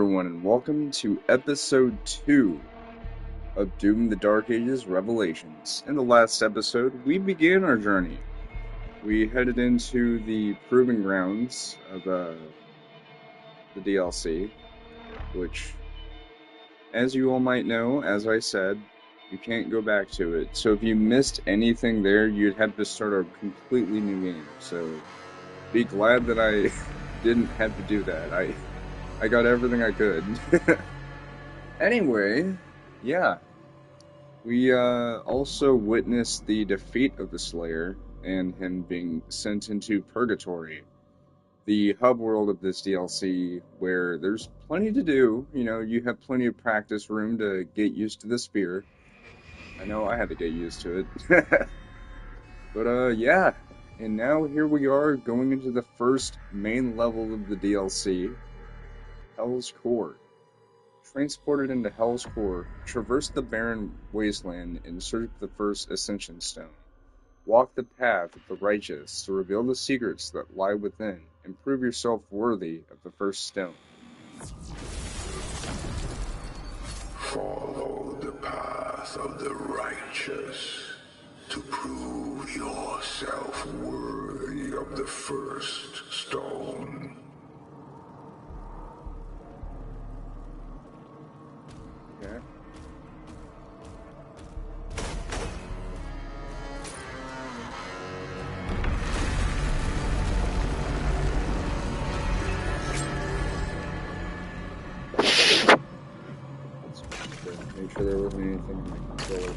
everyone, and welcome to episode 2 of Doom the Dark Ages Revelations. In the last episode, we began our journey. We headed into the proving grounds of the DLC, which, as you all might know, as I said, you can't go back to it. So if you missed anything there, you'd have to start a completely new game. So be glad that I didn't have to do that. I got everything I could. Anyway, yeah. We also witnessed the defeat of the Slayer and him being sent into Purgatory, the hub world of this DLC, where there's plenty to do. You know, you have plenty of practice room to get used to the spear. I know I had to get used to it. But yeah. And now here we are going into the first main level of the DLC, Hell's Core. Transported into Hell's Core, traverse the barren wasteland in search of the first Ascension Stone. Walk the path of the righteous to reveal the secrets that lie within, and prove yourself worthy of the first stone. Follow the path of the righteous to prove yourself worthy of the first stone. Okay. Make sure there wasn't anything in my controller.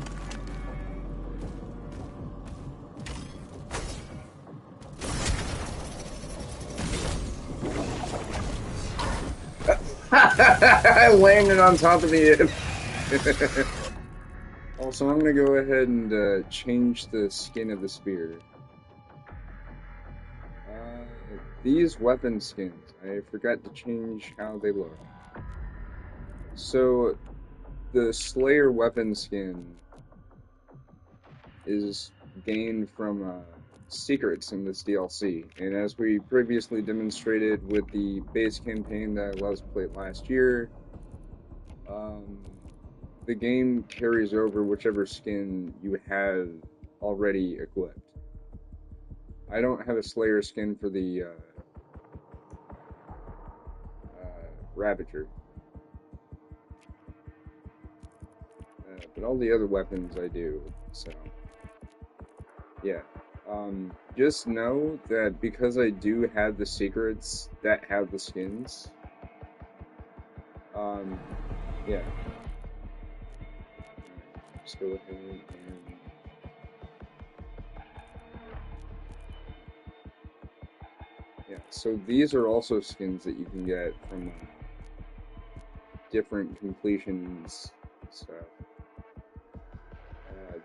I landed on top of the Also, I'm gonna go ahead and change the skin of the spear. These weapon skins, I forgot to change how they look. So, the Slayer weapon skin is gained from secrets in this DLC, and as we previously demonstrated with the base campaign that I Let's Played last year, the game carries over whichever skin you have already equipped. I don't have a Slayer skin for the Ravager. But all the other weapons I do, so yeah. Just know that because I do have the secrets that have the skins, yeah. Just go ahead and yeah. So these are also skins that you can get from different completions stuff.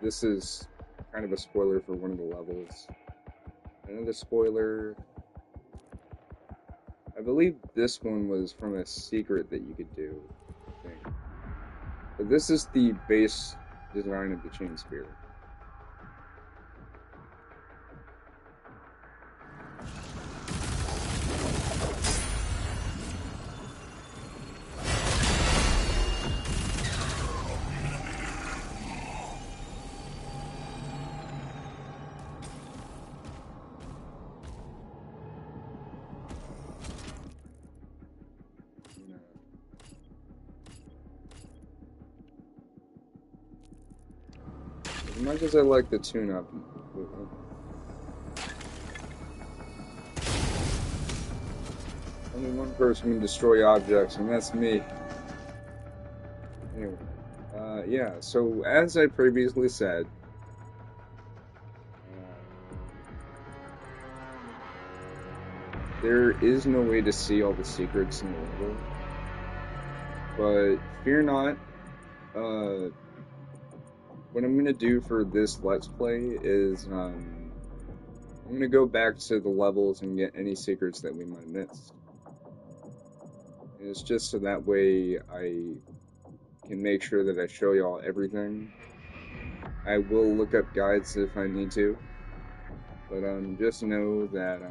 This is kind of a spoiler for one of the levels. Another spoiler. I believe this one was from a secret that you could do, I think. But this is the base design of the chain spear. As much as I like the tune-up, only one person can destroy objects, and that's me. Anyway, yeah, so as I previously said, there is no way to see all the secrets in the level, but fear not, what I'm going to do for this Let's Play is, I'm going to go back to the levels and get any secrets that we might have missed. And it's just so that way I can make sure that I show y'all everything. I will look up guides if I need to, but just know that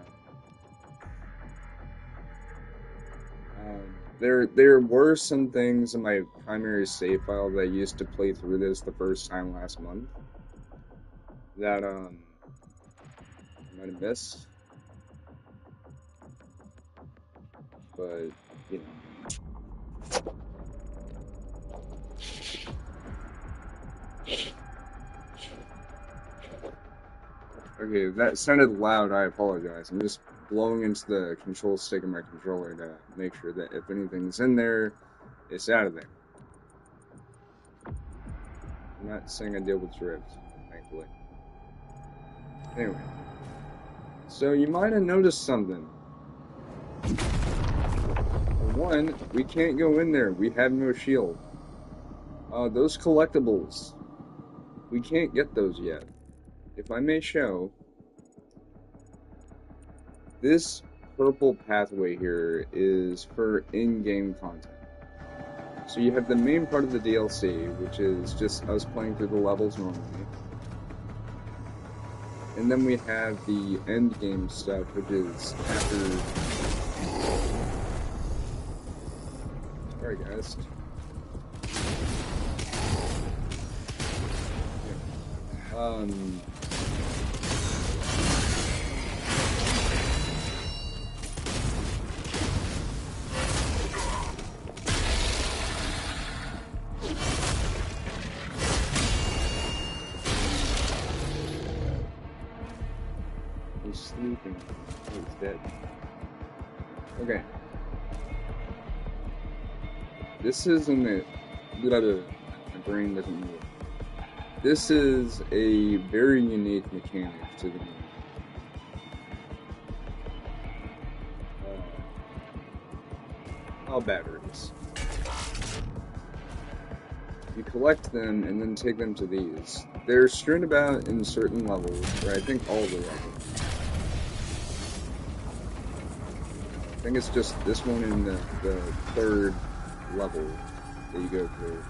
There were some things in my primary save file that I used to play through this the first time last month that I might have missed, but you know. Okay, that sounded loud. I apologize. I'm just blowing into the control stick of my controller to make sure that if anything's in there, it's out of there. I'm not saying I deal with drift, thankfully. Anyway, so you might have noticed something. For one, we can't go in there. We have no shield. Those collectibles, we can't get those yet. If I may show, this purple pathway here is for in-game content. So you have the main part of the DLC, which is just us playing through the levels normally. And then we have the end game stuff, which is after... Sorry guys. He's sleeping. He's dead. Okay. This isn't it. My brain doesn't move. This is a very unique mechanic to the game. Batteries. You collect them and then take them to these. They're strewn about in certain levels, or I think all the levels. I think it's just this one in the third level that you go through.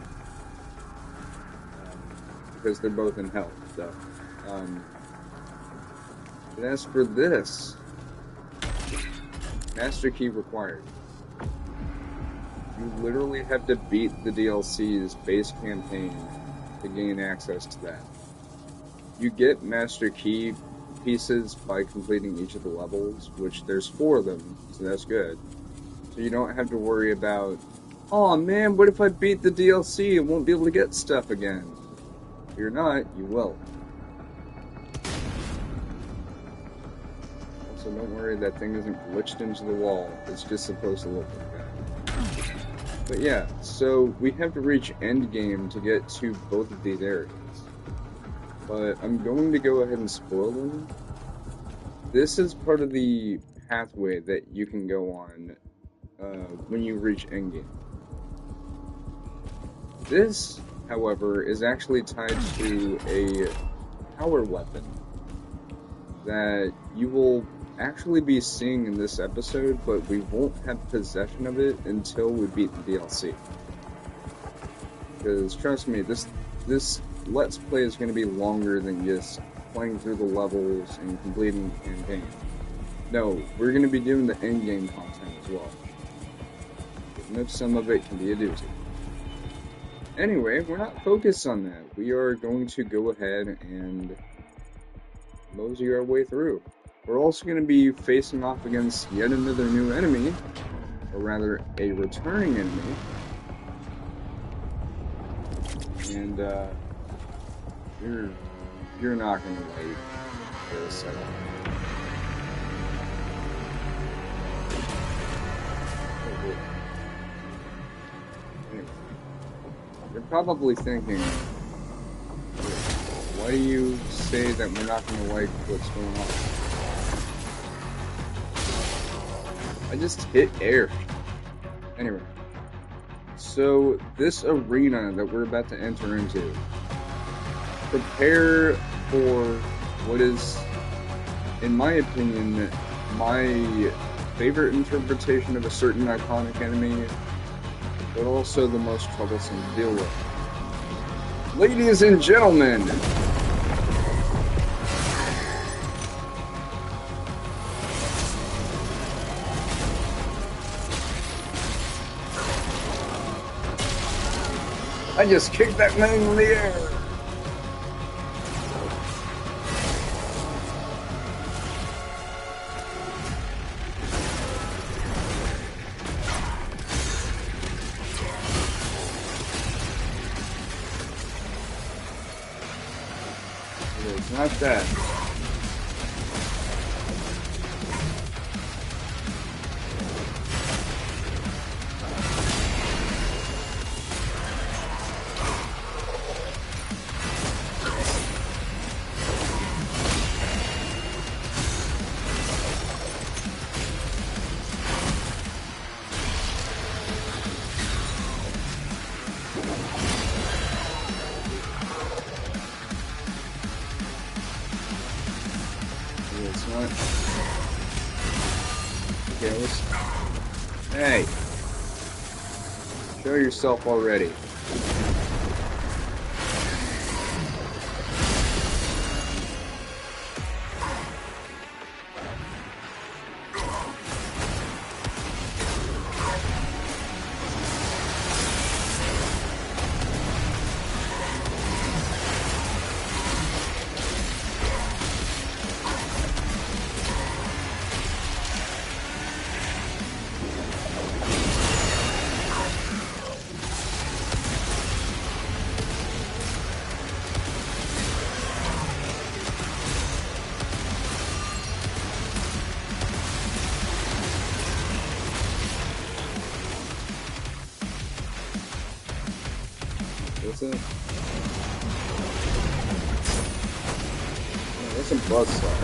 Because they're both in hell, so. And as for this, Master Key required. You literally have to beat the DLC's base campaign to gain access to that. You get Master Key pieces by completing each of the levels, which there's 4 of them, so that's good. So you don't have to worry about, oh man, what if I beat the DLC and won't be able to get stuff again? If you're not, you will. Also, don't worry, that thing isn't glitched into the wall. It's just supposed to look like that. But yeah, so we have to reach endgame to get to both of these areas. But I'm going to go ahead and spoil them. This is part of the pathway that you can go on when you reach endgame. This, however, is actually tied to a power weapon that you will actually be seeing in this episode, but we won't have possession of it until we beat the DLC. Because trust me, this Let's Play is going to be longer than just playing through the levels and completing the campaign. No, we're going to be doing the endgame content as well. Even if some of it can be a doozy. Anyway, we're not focused on that. We are going to go ahead and mosey our way through. We're also going to be facing off against yet another new enemy, or rather, a returning enemy. And, you're not going to wait for a second. Anyway, you're probably thinking, why do you say that we're not going to like what's going on? I just hit air. Anyway, so this arena that we're about to enter into, prepare for what is, in my opinion, my favorite interpretation of a certain iconic enemy, but also the most troublesome to deal with. Ladies and gentlemen, I just kicked that thing in the air. It's not that. It's not. Okay, let's. Hey! Show yourself already. What's it? Oh, that's a buzzsaw.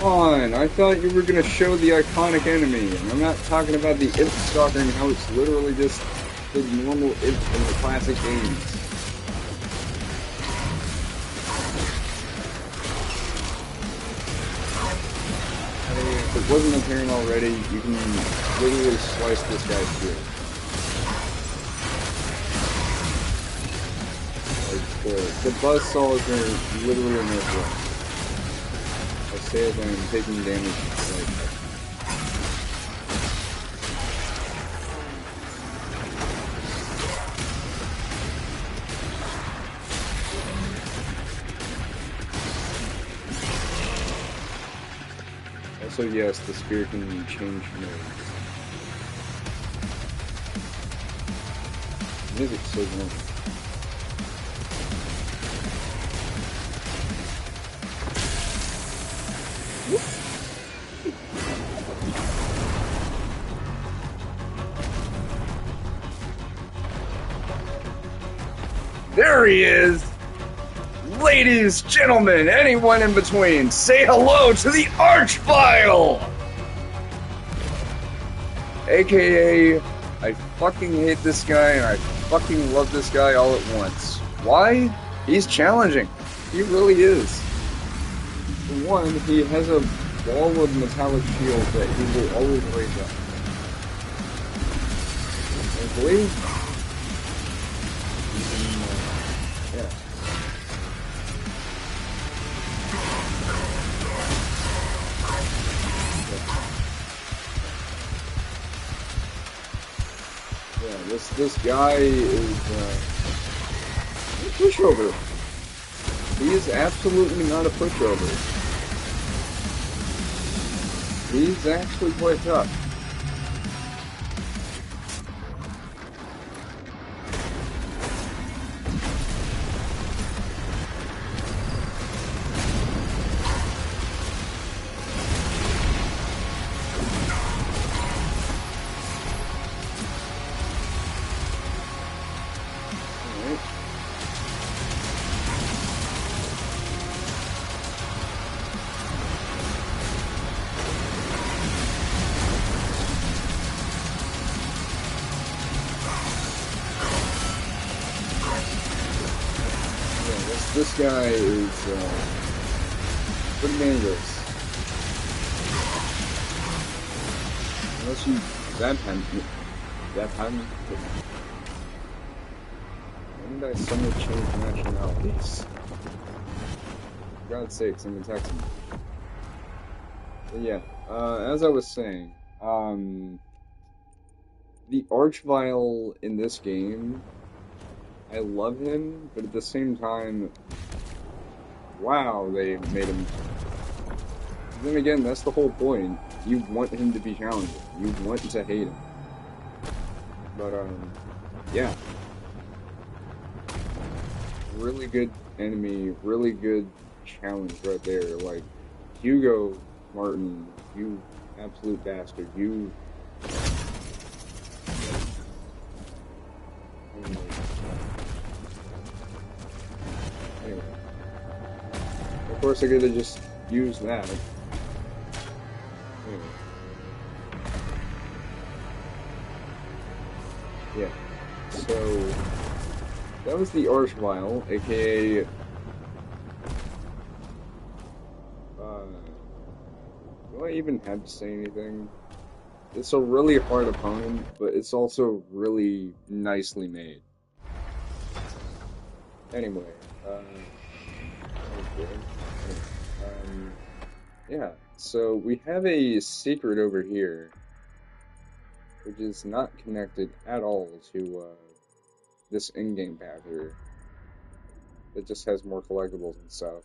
On, I thought you were gonna show the iconic enemy, and I'm not talking about the Imp Stalker and how it's literally just the normal Imp from the classic games. I mean, if it wasn't apparent already, you can literally slice this guy through. Like, the buzzsaws are literally no threat. I say it when I'm taking damage like that. Also, yes, the spear can change modes. Music's so good. There he is! Ladies, gentlemen, anyone in between, say hello to the Archvile! AKA, I fucking hate this guy and I fucking love this guy all at once. Why? He's challenging. He really is. For one, he has a wall of metallic shield that he will always raise up. I believe. Yeah. Yeah, this guy is a pushover. He is absolutely not a pushover. He's actually quite tough. This guy is pretty dangerous. Unless you that time. When did I suddenly change nationalities? For God's sakes, I'm texting. But yeah, as I was saying, the Archvile in this game I love him, but at the same time, wow, they made him. Then again, that's the whole point. You want him to be challenging. You want to hate him. But yeah, really good enemy, really good challenge right there. Like Hugo Martin, you absolute bastard. You. Anyway, of course, I could have just used that. Anyway, yeah. So that was the Archvile, aka do I even have to say anything? It's a really hard opponent, but it's also really nicely made. Anyway, okay. um, yeah. So we have a secret over here, which is not connected at all to this in-game path here. It just has more collectibles and stuff.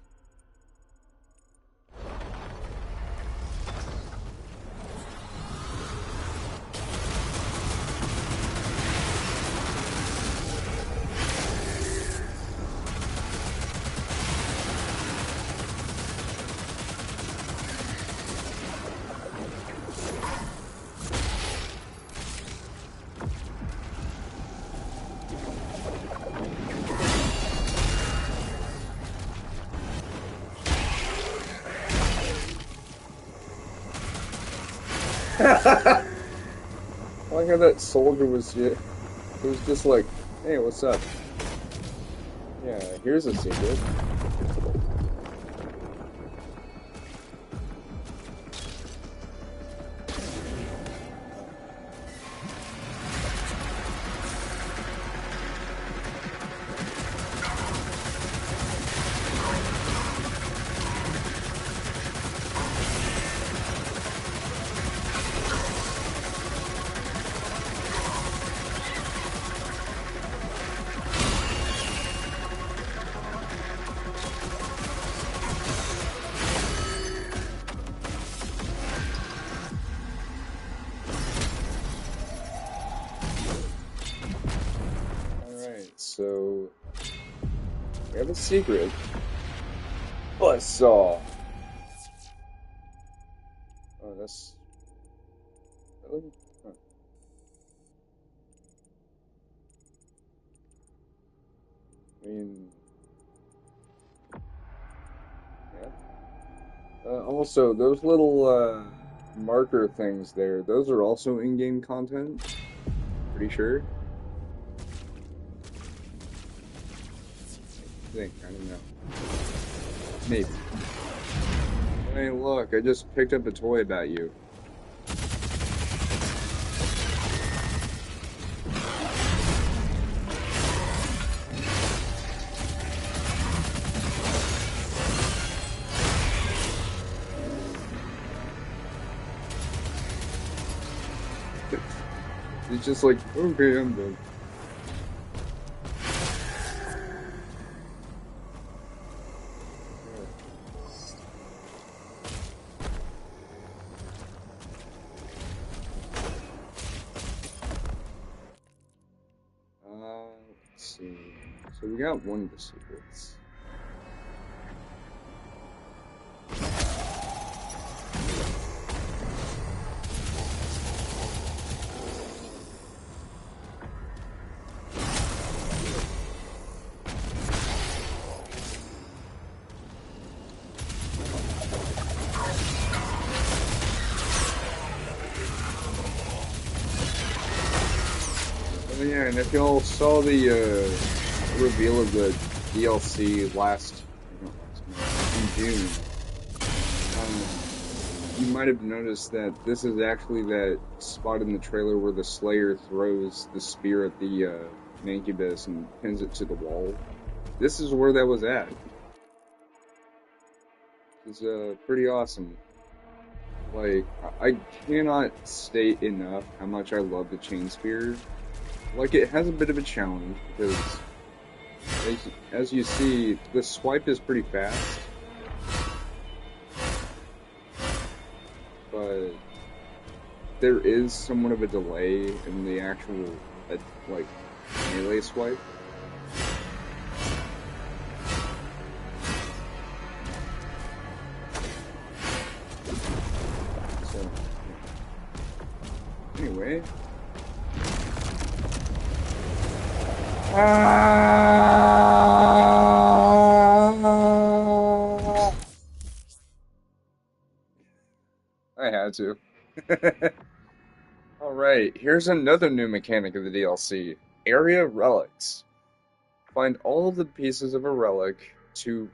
I like how that soldier was just like, hey, what's up? Yeah, here's a secret. Alright, so we have a secret. Buzzsaw! Oh, that's really? Huh. I mean, yeah. Also, those little marker things there, those are also in-game content. Pretty sure. I think, I don't know. Maybe. Hey, look, I just picked up a toy about you. It's just like, okay, I'm done. Let's see. So we got one of the secrets. Oh yeah, and if y'all saw the reveal of the DLC in June, you might have noticed that this is actually that spot in the trailer where the Slayer throws the spear at the Incubus and pins it to the wall. This is where that was at. It's pretty awesome. Like, I cannot state enough how much I love the chain spear. Like, it has a bit of a challenge because As you see, the swipe is pretty fast, but there is somewhat of a delay in the actual, like, melee swipe. So, anyway. I had to. Alright, here's another new mechanic of the DLC. Area relics. Find all of the pieces of a relic to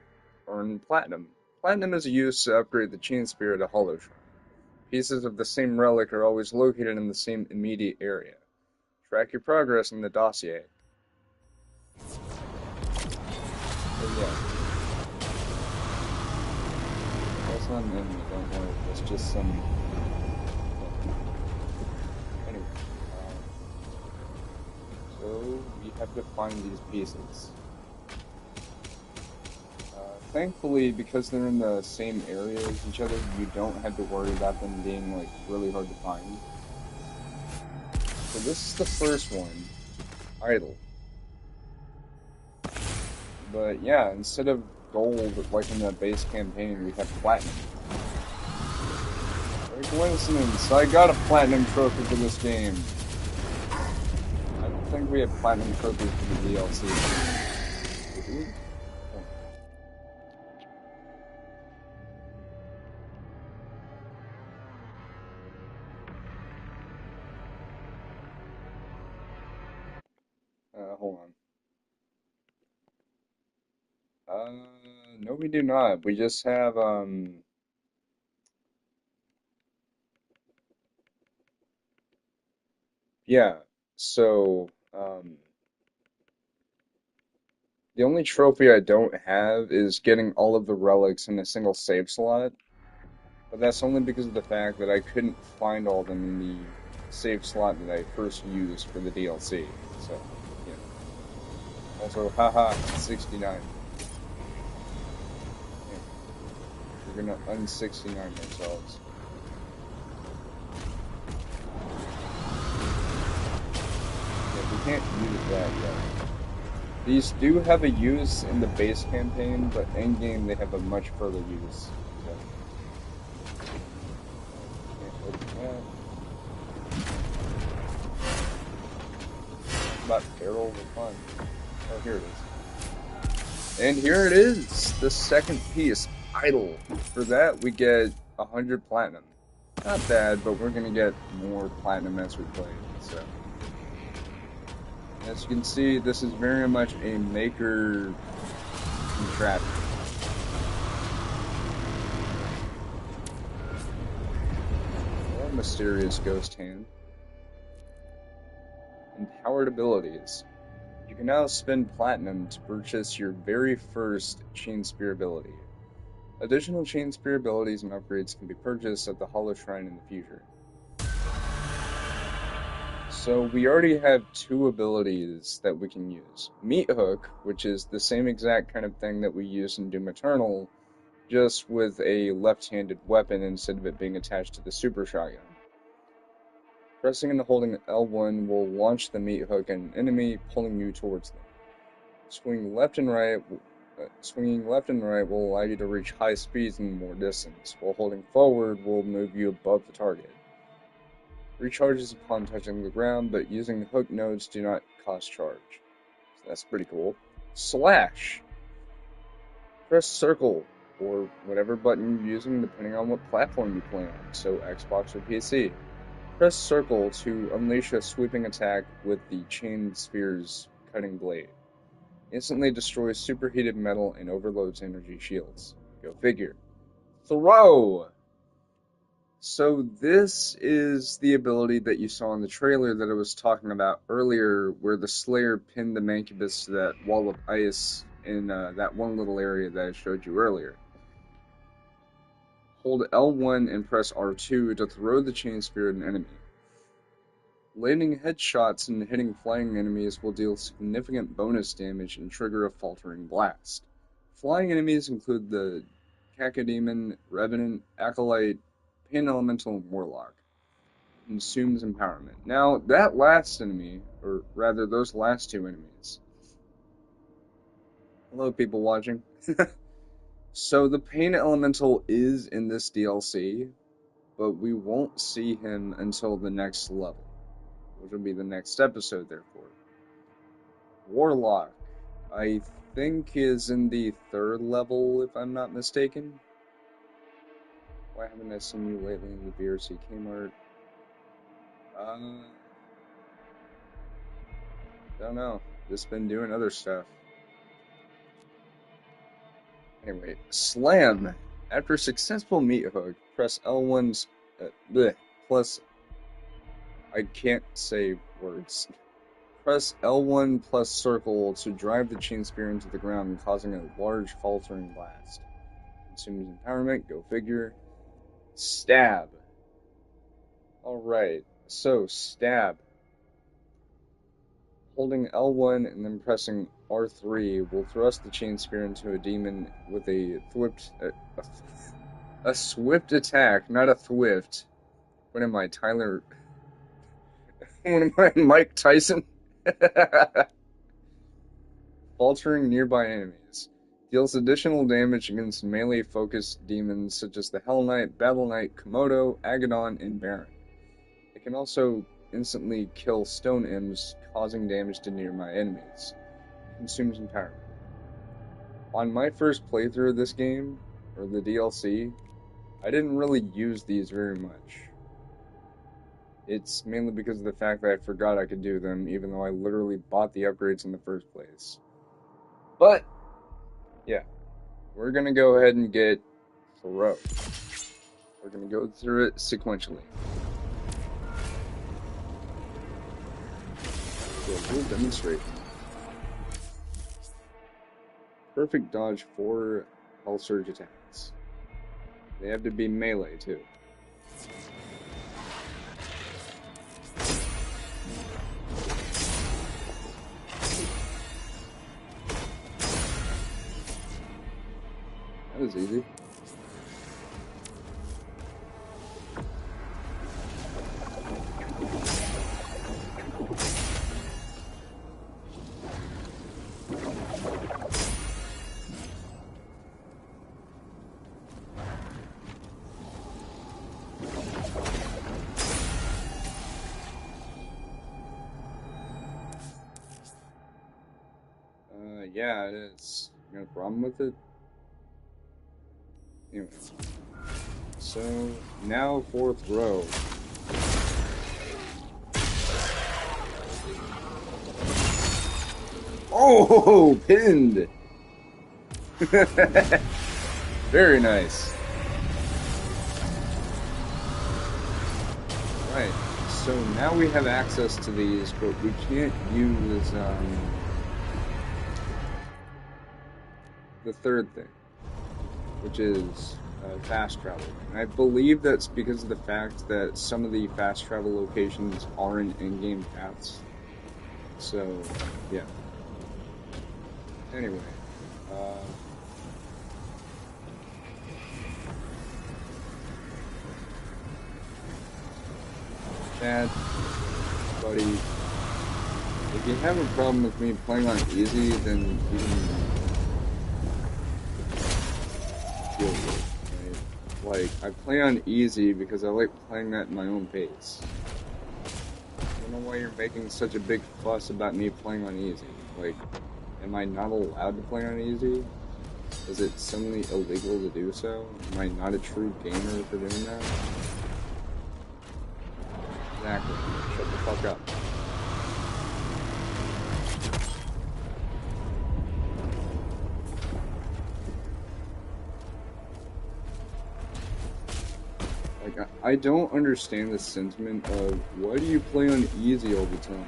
earn platinum. Platinum is used to upgrade the Chain Spear to Hollow Shrine. Pieces of the same relic are always located in the same immediate area. Track your progress in the dossier. Oh yeah, that's not an enemy, don't worry, that's just some... Anyway, so we have to find these pieces. Thankfully, because they're in the same area as each other, you don't have to worry about them being, like, really hard to find. So this is the first one, Idle. But yeah, instead of gold, like in the base campaign, we have platinum. What a coincidence, I got a platinum trophy for this game. I don't think we have platinum trophies for the DLC. Do we? Hold on. No we do not. We just have, yeah, so, the only trophy I don't have is getting all of the relics in a single save slot, but that's only because of the fact that I couldn't find all of them in the save slot that I first used for the DLC, so, yeah. Also, haha, 69. Yeah, we're gonna un-69 ourselves. Yeah, we can't use that yet. These do have a use in the base campaign, but in-game they have a much further use. So, can't open that. About barrel of fun. Oh, here it is. And here it is, the second piece, Idle. For that, we get 100 platinum. Not bad, but we're gonna get more platinum as we play. So, as you can see, this is very much a maker contraption. Or mysterious ghost hand. Empowered abilities. You can now spend platinum to purchase your very first Chain Spear ability. Additional Chain Spear abilities and upgrades can be purchased at the Hollow Shrine in the future. So we already have two abilities that we can use. Meat Hook, which is the same exact kind of thing that we use in Doom Eternal, just with a left-handed weapon instead of it being attached to the super shotgun. Pressing and holding L1 will launch the Meat Hook at an enemy, pulling you towards them. Swinging left and right will allow you to reach high speeds and more distance, while holding forward will move you above the target. Recharges upon touching the ground, but using the hook nodes do not cost charge. So that's pretty cool. Slash! Press circle, or whatever button you're using depending on what platform you play on, so Xbox or PC. Press circle to unleash a sweeping attack with the Chain Spear's cutting blade. Instantly destroys superheated metal and overloads energy shields. Go figure. Throw! So this is the ability that you saw in the trailer that I was talking about earlier, where the Slayer pinned the Mancubus to that wall of ice in that one little area that I showed you earlier. Hold L1 and press R2 to throw the Chain Spear at an enemy. Landing headshots and hitting flying enemies will deal significant bonus damage and trigger a faltering blast. Flying enemies include the Cacodemon, Revenant, Acolyte, Pain Elemental, and Warlock. Consumes empowerment. Now, that last enemy, or rather those last two enemies. Hello, people watching. So the Pain Elemental is in this DLC, but we won't see him until the next level, which will be the next episode, therefore. Warlock, I think, is in the 3rd level, if I'm not mistaken. Why haven't I seen you lately in the BRC Kmart? Don't know. Just been doing other stuff. Anyway, Slam. After a successful meat hook, press L1's plus. I can't say words. Press L1 plus circle to drive the chain spear into the ground, causing a large faltering blast. Consumes empowerment, go figure. Stab. Alright, so stab. Holding L1 and then pressing R3 will thrust the chain spear into a demon with a swift attack, not a thwift. What am I, Tyler? What am I, Mike Tyson? Faltering nearby enemies. Deals additional damage against melee-focused demons such as the Hell Knight, Battle Knight, Komodo, Agadon, and Baron. It can also instantly kill stone imps, causing damage to nearby enemies. Consumes empowerment. On my first playthrough of this game, or the DLC, I didn't really use these very much. It's mainly because of the fact that I forgot I could do them, even though I literally bought the upgrades in the first place. But, yeah, we're gonna go ahead and get Throw. We're gonna go through it sequentially. So we'll demonstrate. Perfect dodge 4 Hell Surge attacks. They have to be melee too. That was easy. Yeah, it is. You got a problem with it? Anyway. So, now for Throw. Oh, pinned! Very nice. Right, so now we have access to these, but we can't use, the third thing, which is fast travel. And I believe that's because of the fact that some of the fast travel locations are in in-game paths. So, yeah. Anyway, Chad, buddy, if you have a problem with me playing on easy, then you can deal with it, right? Like, I play on easy because I like playing that at my own pace. I don't know why you're making such a big fuss about me playing on easy. Like, am I not allowed to play on easy? Is it suddenly illegal to do so? Am I not a true gamer for doing that? Exactly. Shut the fuck up. Like, I don't understand the sentiment of, why do you play on easy all the time?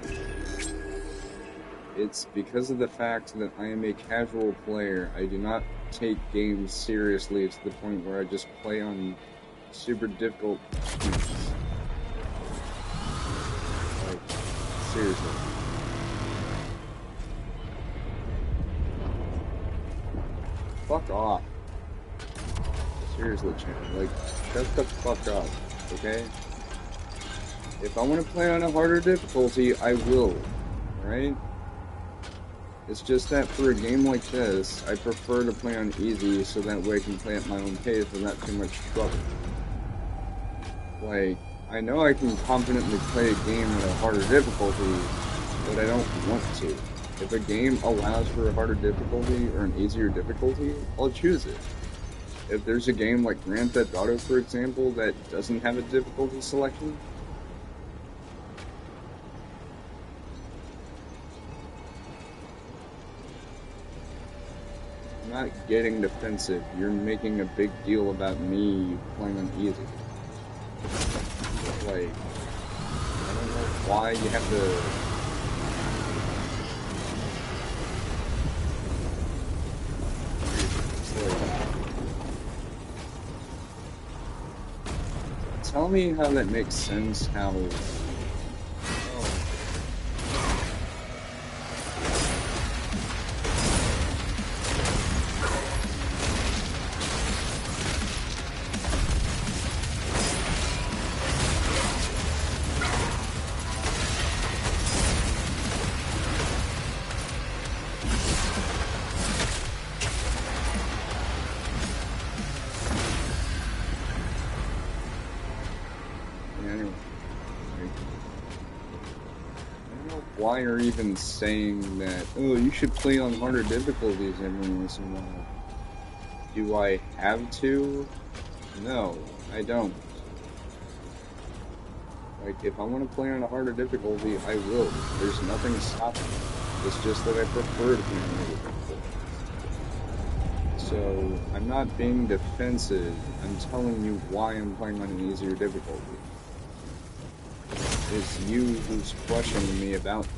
It's because of the fact that I am a casual player. I do not take games seriously to the point where I just play on super difficult speeds. Like, Seriously. Fuck off. Seriously, Chan. Like, shut the fuck up, okay? If I want to play on a harder difficulty, I will, alright? It's just that for a game like this, I prefer to play on easy so that way I can play at my own pace without too much trouble. Like, I know I can confidently play a game at a harder difficulty, but I don't want to. If a game allows for a harder difficulty or an easier difficulty, I'll choose it. If there's a game like Grand Theft Auto, for example, that doesn't have a difficulty selection, I'm not getting defensive. You're making a big deal about me playing on easy. Like, I don't know why you have to... Tell me how that makes sense, how... Why are even saying that, oh, you should play on harder difficulties every once in a while? Do I have to? No, I don't. Like, if I want to play on a harder difficulty, I will. There's nothing stopping me. It's just that I prefer to play on harder difficulty. So, I'm not being defensive. I'm telling you why I'm playing on an easier difficulty. It's you who's questioning me about that.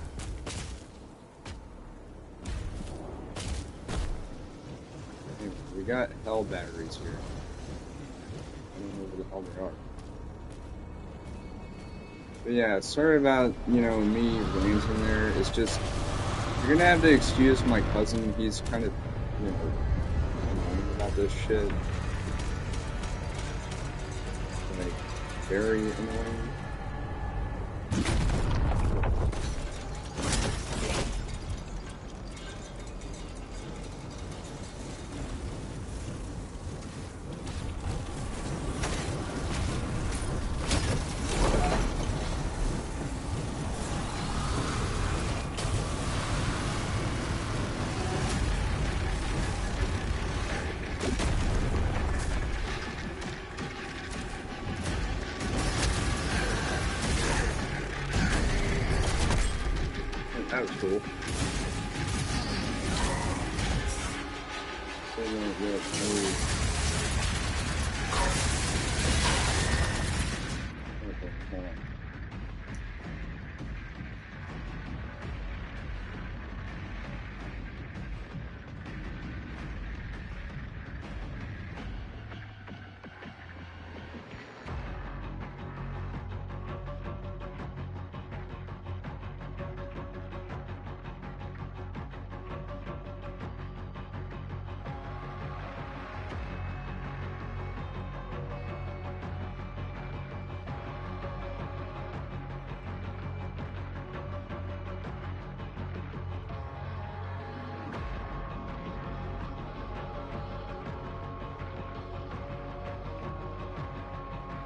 Anyway, we got hell batteries here. I don't know where the hell they are. But yeah, sorry about, you know, me ranting there. It's just, you're gonna have to excuse my cousin. He's kind of, you know, annoying about this shit. Like, very annoying. That was cool. Still don't get moved. Okay, hold on.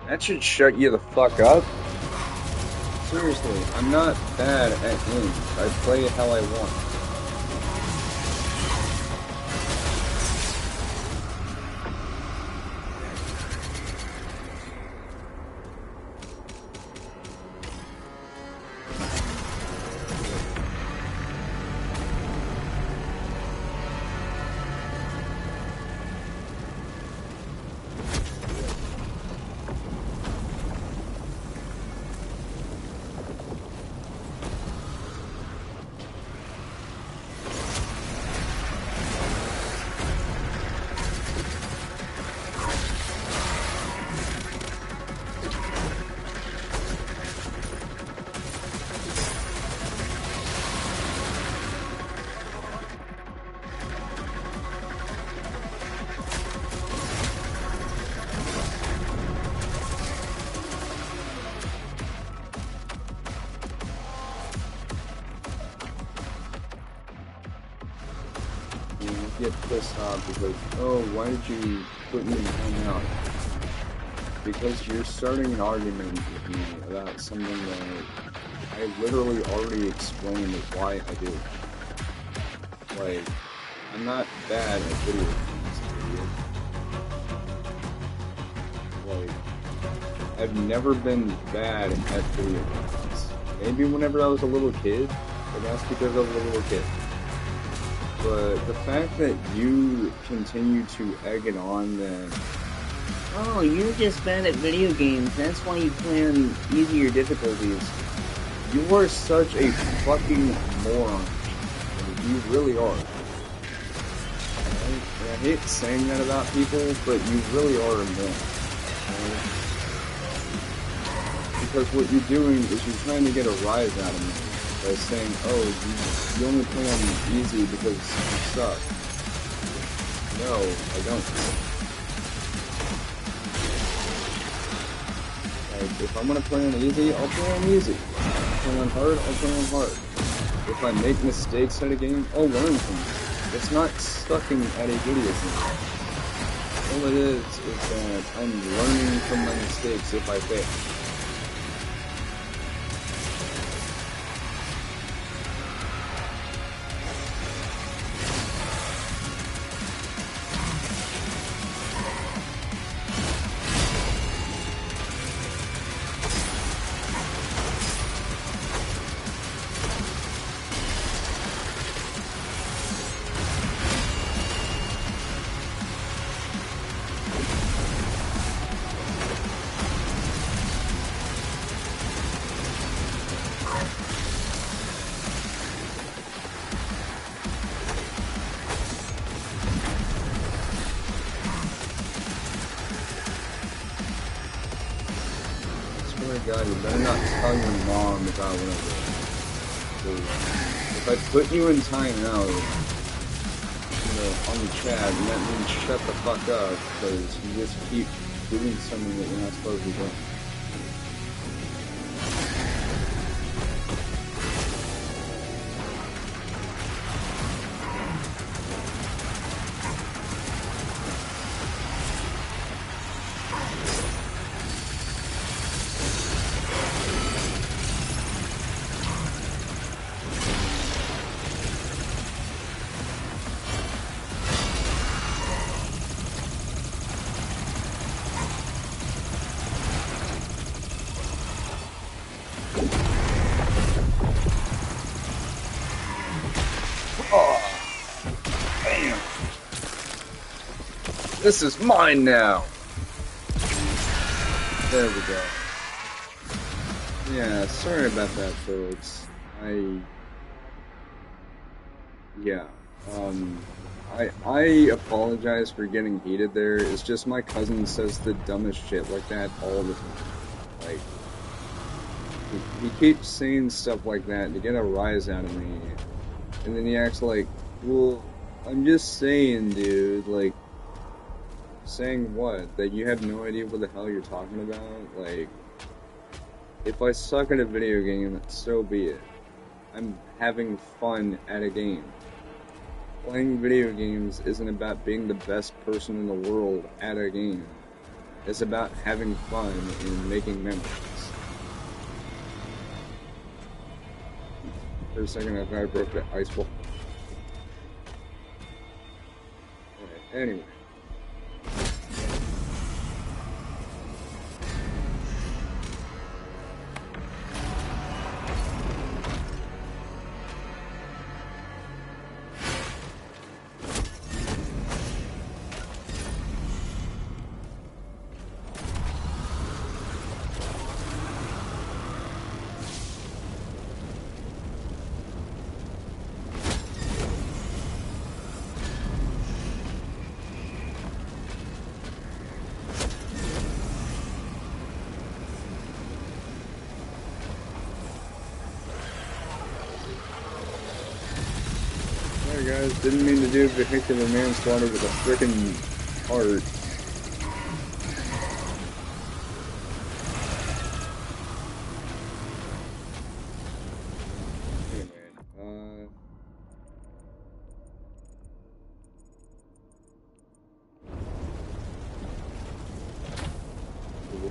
That should shut you the fuck up. Seriously, I'm not bad at games. I play how I want. get pissed off because, oh, why did you put me in timeout? Because you're starting an argument with me about something that I literally already explained why I do. Like, I'm not bad at video games, idiot. Like, I've never been bad at video games. Maybe whenever I was a little kid, but that's because I was a little kid. But the fact that you continue to egg it on that, oh, you're just bad at video games, that's why you play on easier difficulties. You are such a fucking moron. You really are. And I hate saying that about people, but you really are a moron. Right? Because what you're doing is you're trying to get a rise out of me by saying, oh, you only play on easy because you suck. No, I don't. Like, if I'm gonna play on easy, I'll play on easy. If I play on hard, I'll play on hard. If I make mistakes at a game, I'll learn from it. It's not sucking at a video game. All it is that I'm learning from my mistakes if I fail. God, you better not tell your mom about what I did. If I put you in timeout, on the chat, and that means shut the fuck up, because you just keep doing something that you're not supposed to be doing. This is mine now! There we go. Yeah, sorry about that, folks. I apologize for getting heated there. It's just my cousin says the dumbest shit like that all the time. Like, he keeps saying stuff like that to get a rise out of me. And then he acts like, well, I'm just saying, dude, like, saying what? That you have no idea what the hell you're talking about? Like, if I suck at a video game, so be it. I'm having fun at a game. Playing video games isn't about being the best person in the world at a game. It's about having fun and making memories. For a second, I thought I broke the ice wall. Alright, anyway. Guys, didn't mean to do vehicular manslaughter with a frickin' heart. Anyway,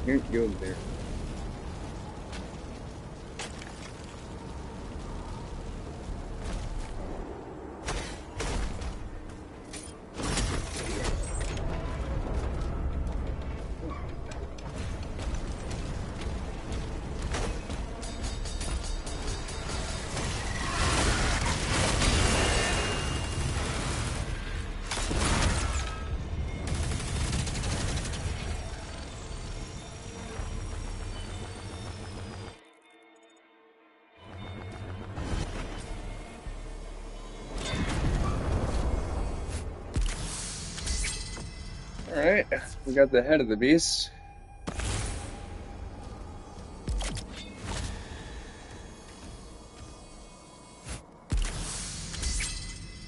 can't go there. Alright, we got the head of the beast.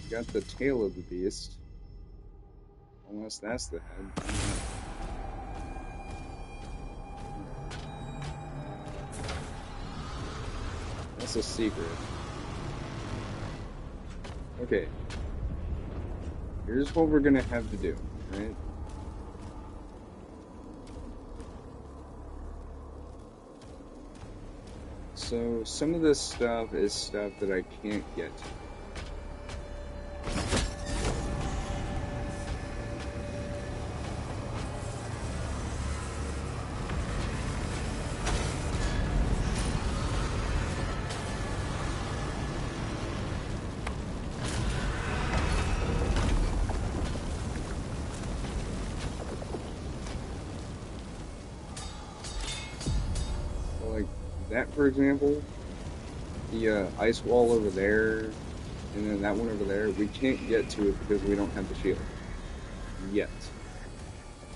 We got the tail of the beast. Unless that's the head. That's a secret. Okay. Here's what we're gonna have to do, right? So, some of this stuff is stuff that I can't get to. Like that, for example, the ice wall over there, and then that one over there, we can't get to it because we don't have the shield. Yet.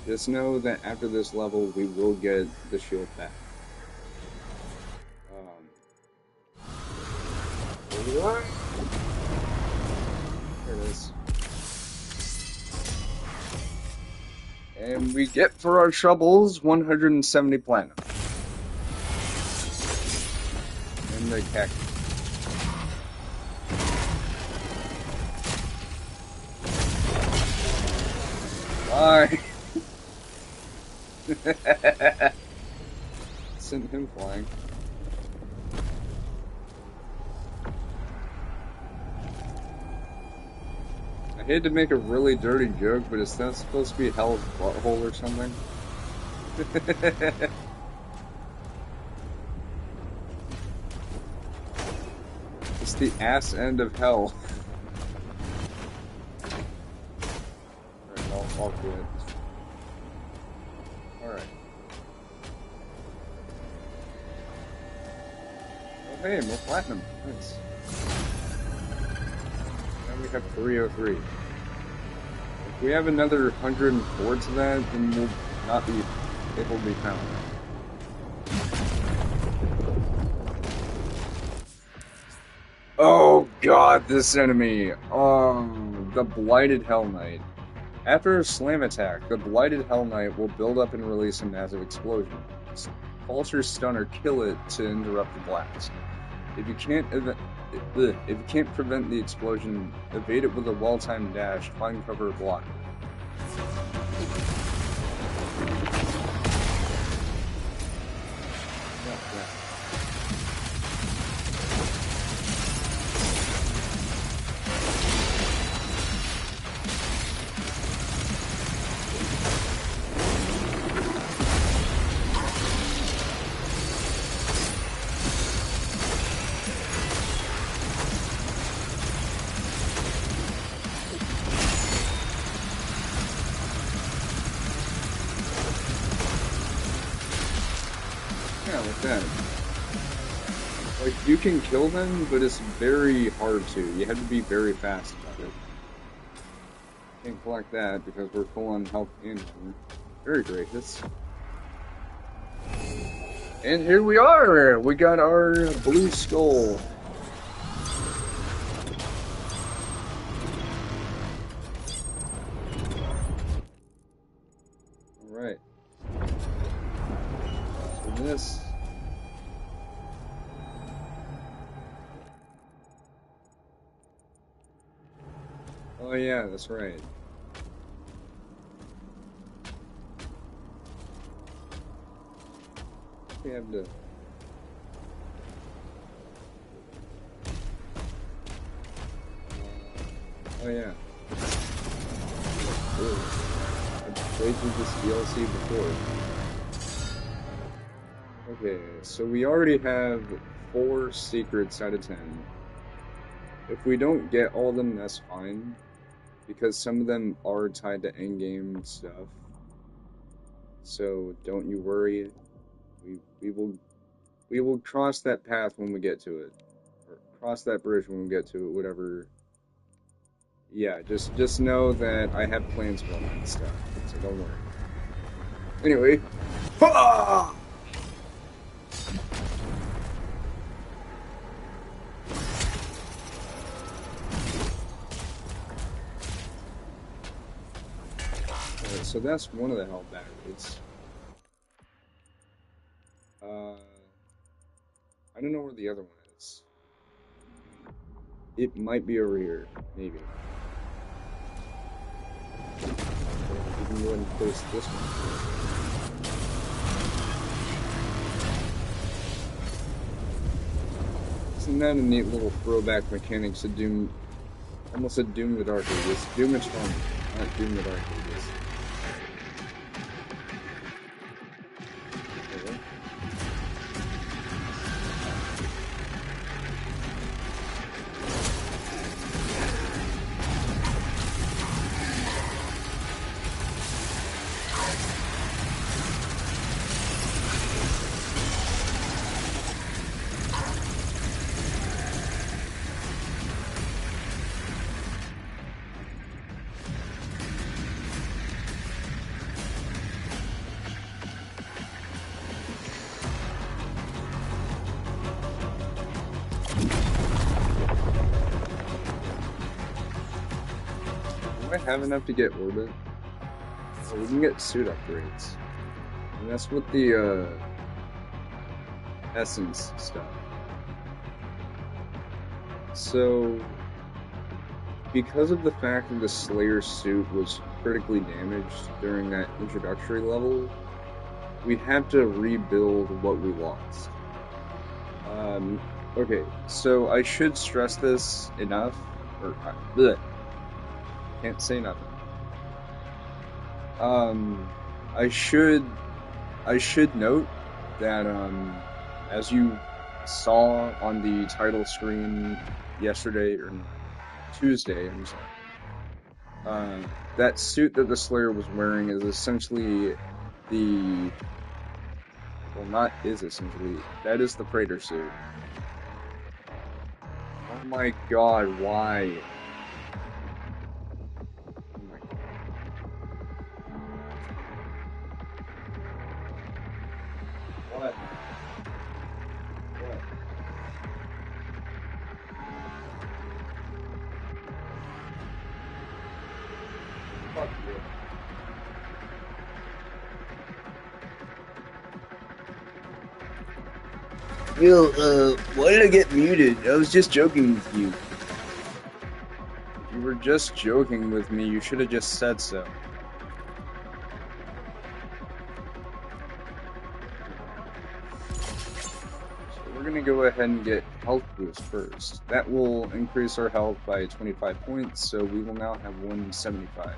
Just know that after this level, we will get the shield back. What? There it is. And we get for our troubles 170 platinum. And the cactus. Bye. Sent him flying. I hate to make a really dirty joke, but is that supposed to be hell's butthole or something? It's the ass end of hell. Alright, I'll quit. Alright. Oh hey, more platinum. Nice. Now we have 303. If we have another 104 to that, then we'll not be able to be found. Oh god, this enemy! Oh, the Blighted Hell Knight. After a slam attack, the Blighted Hell Knight will build up and release a massive explosion. Falter, stun, or kill it to interrupt the blast. If you can't prevent the explosion, evade it with a well-timed dash, find cover, or block it. Like that. Like, you can kill them, but it's very hard to. You have to be very fast about it. Can't collect that because we're full on health and armor. Very gracious. And here we are! We got our blue skull. Alright. So this. Oh yeah, that's right. We have to. Oh yeah. Ooh. I've played through this DLC before. Okay, so we already have 4 secrets out of 10. If we don't get all of them, that's fine, because some of them are tied to endgame stuff. So don't you worry. We will cross that path when we get to it, or cross that bridge when we get to it. Whatever. Yeah, just know that I have plans for all that stuff, so don't worry. Anyway. Ha! Alright, so that's one of the hell batteries. I don't know where the other one is. It might be over here, maybe. We can go ahead and place this one. Isn't that a neat little throwback mechanics to Doom? Almost said Doom the Dark Ages. Doom Eternal, not Doom the Dark Ages. Okay. Do I have enough to get orbit? Oh, we can get suit upgrades. And that's with the essence stuff. So, because of the fact that the Slayer suit was critically damaged during that introductory level, we have to rebuild what we lost. Okay, so I should stress this enough, or bleh, can't say nothing. I should note that as you saw on the title screen yesterday or Tuesday, I'm sorry. That suit that the Slayer was wearing is essentially that is the Praetor suit. Oh my god, why? Oh my god. What? What? Fuck you. Will, why did I get muted? I was just joking with you. If you were just joking with me, you should have just said so. So we're gonna go ahead and get health boost first. That will increase our health by 25 points, so we will now have 175.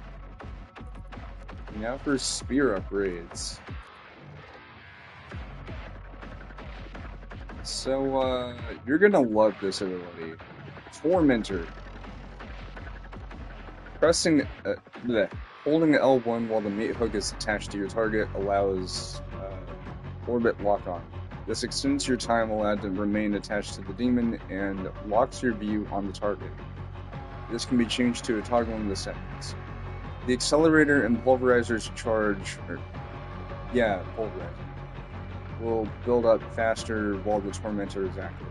Now for spear upgrades. So, you're gonna love this ability. Tormentor. Holding L1 while the mate hook is attached to your target allows orbit lock-on. This extends your time allowed to remain attached to the demon and locks your view on the target. This can be changed to a toggle in the settings. The accelerator and pulverizer's charge, pulverizer, will build up faster while the tormentor is active.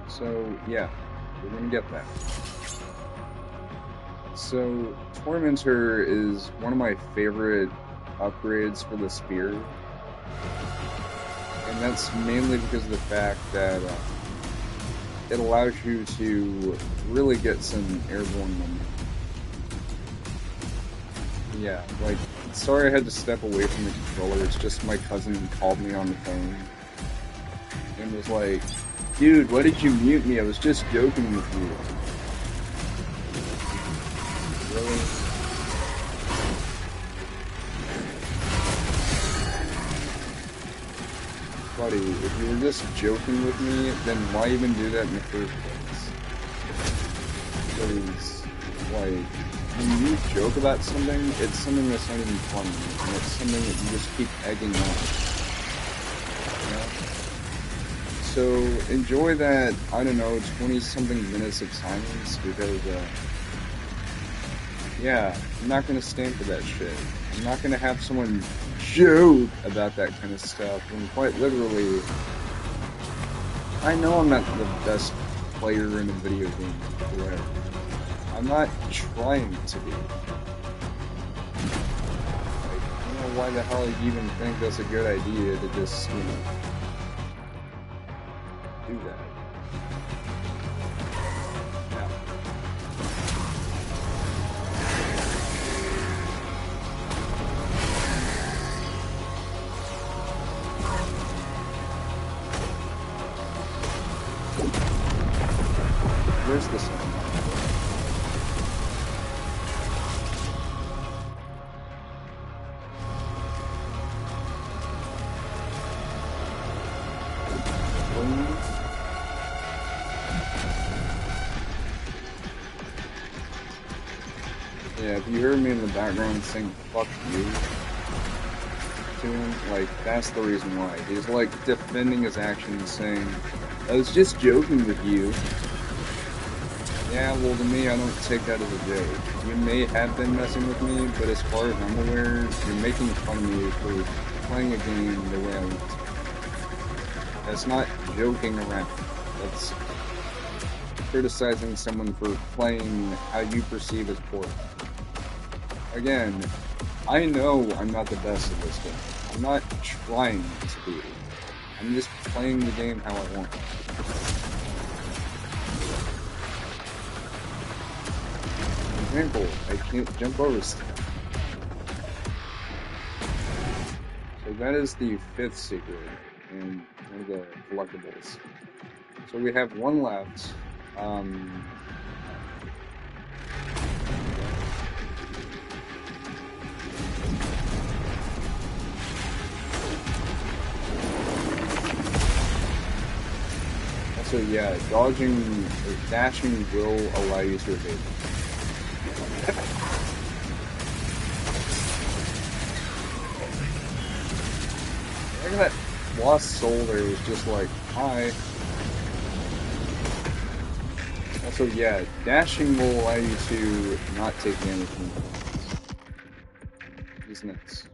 So, yeah, we're gonna get that. So, Tormentor is one of my favorite upgrades for the spear. And that's mainly because of the fact that it allows you to really get some airborne momentum. Yeah, like, sorry I had to step away from the controller. It's just my cousin called me on the phone and was like, dude, why did you mute me? I was just joking with you. Really? Buddy, if you were just joking with me, then why even do that in the first place? Because, like, when you joke about something, it's something that's not even funny, and it's something that you just keep egging on. You know? So, enjoy that, I don't know, 20-something minutes of silence, because, yeah, I'm not gonna stand for that shit. I'm not gonna have someone joke about that kind of stuff, when quite literally, I know I'm not the best player in a video game, whatever. I'm not trying to be. Like, I don't know why the hell you even think that's a good idea to just, you know, do that. Yeah. Where's the sun? Yeah, if you heard me in the background saying "fuck you" to him, like, that's the reason why. He's, like, defending his actions, saying, I was just joking with you. Yeah, well, to me, I don't take that as a joke. You may have been messing with me, but as far as I'm aware, you're making fun of me for playing a game the way I want to. That's not joking around. That's criticizing someone for playing how you perceive as poor. Again, I know I'm not the best at this game. I'm not trying to be. I'm just playing the game how I want. For example, I can't jump over stuff. So that is the 5th secret in one of the collectibles. So we have one left. So yeah, dodging or dashing will allow you to evade them. Look at that lost soul there was just like, hi. Also, yeah, dashing will allow you to not take damage from these nets.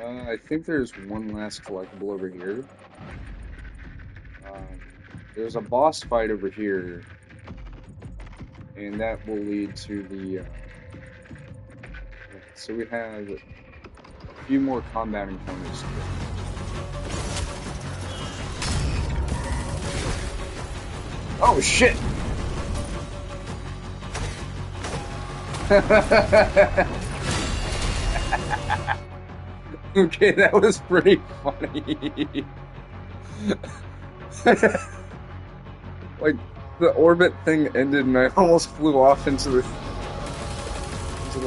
I think there's one last collectible over here. There's a boss fight over here, and that will lead to the, so we have a few more combat encounters to go. Oh shit! Okay, that was pretty funny. Like, the orbit thing ended and I almost flew off into the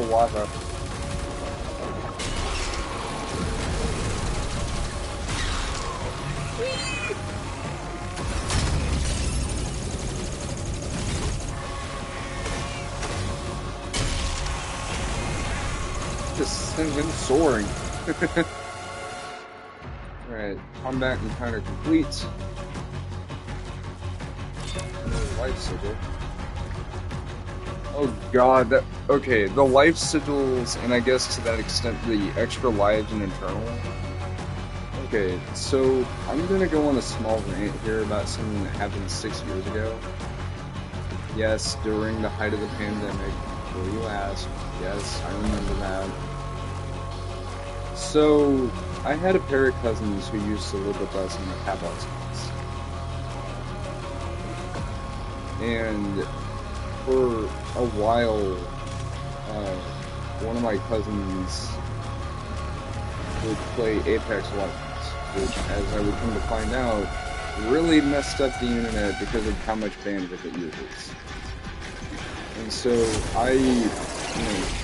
lava. Just send him soaring. Alright, combat encounter complete. Life sigil. Oh god, that, okay, the life sigils, and I guess to that extent the extra lives and internal. Okay, so I'm gonna go on a small rant here about something that happened 6 years ago. Yes, during the height of the pandemic, before you ask, yes, I remember that. So, I had a pair of cousins who used to live with us in the Cabot house. And for a while, one of my cousins would play Apex Legends, which, as I would come to find out, really messed up the internet because of how much bandwidth it uses. And so I,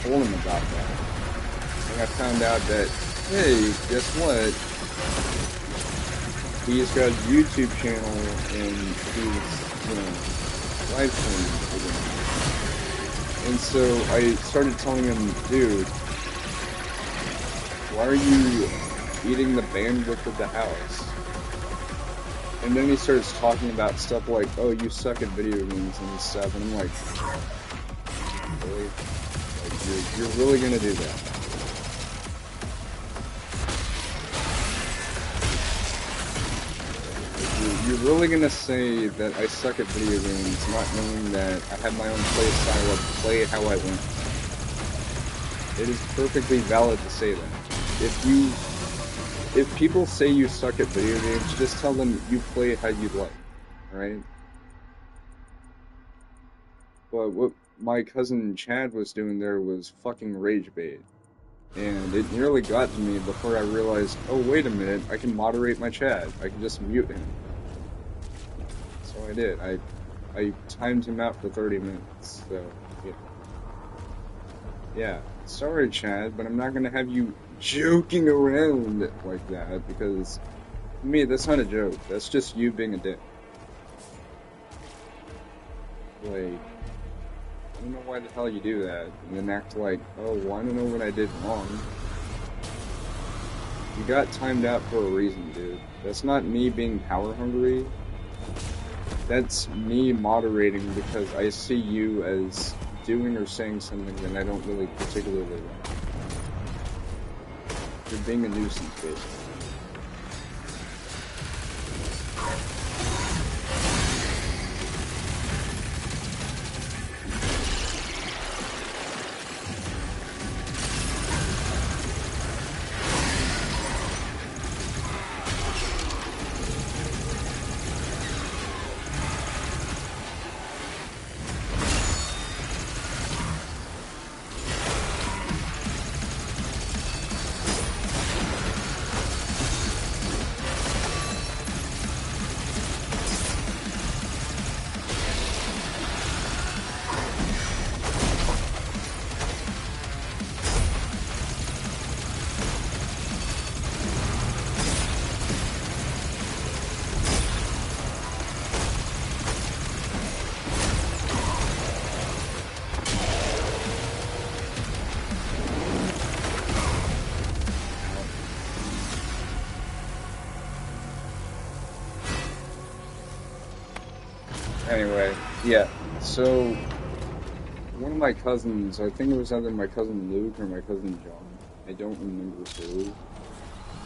told him about that. And I found out that, hey, guess what? He's got a YouTube channel and he's, live streaming for them. And so I started telling him, dude, why are you eating the bandwidth of the house? And then he starts talking about stuff like, oh, you suck at video games and stuff, and I'm like, really? Like, you're really gonna do that? Like, you're really gonna say that I suck at video games, not knowing that I have my own play style of play how I want? It is perfectly valid to say that. If people say you suck at video games, just tell them you play how you like, right? But what my cousin Chad was doing there was fucking rage bait. And it nearly got to me before I realized, oh, wait a minute, I can moderate my Chad. I can just mute him. So I did. I timed him out for 30 minutes, so, yeah. Yeah, sorry Chad, but I'm not gonna have you joking around like that, because to me, that's not a joke. That's just you being a dick. Like, I don't know why the hell you do that, and then act like, oh, well, I don't know what I did wrong. You got timed out for a reason, dude. That's not me being power hungry. That's me moderating because I see you as doing or saying something that I don't really particularly like. You're being a nuisance, basically. Anyway, yeah, so one of my cousins, I think it was either my cousin Luke or my cousin John, I don't remember who,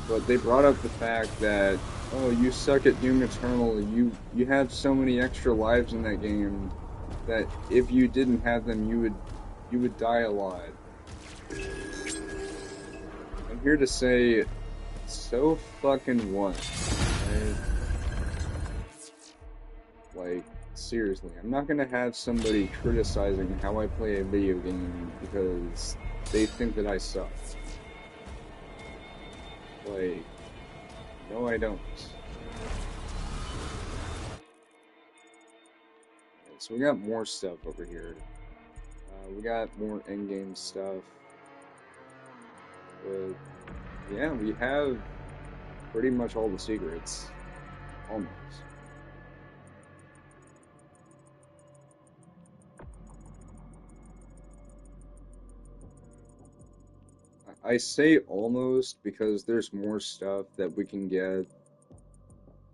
but they brought up the fact that, oh, you suck at Doom Eternal, you have so many extra lives in that game that if you didn't have them, you would die alive. I'm here to say, so fucking what, right? Like, seriously, I'm not gonna have somebody criticizing how I play a video game because they think that I suck. Like, no I don't. Right, so we got more stuff over here. We got more in-game stuff. But, yeah, we have pretty much all the secrets. Almost. I say almost because there's more stuff that we can get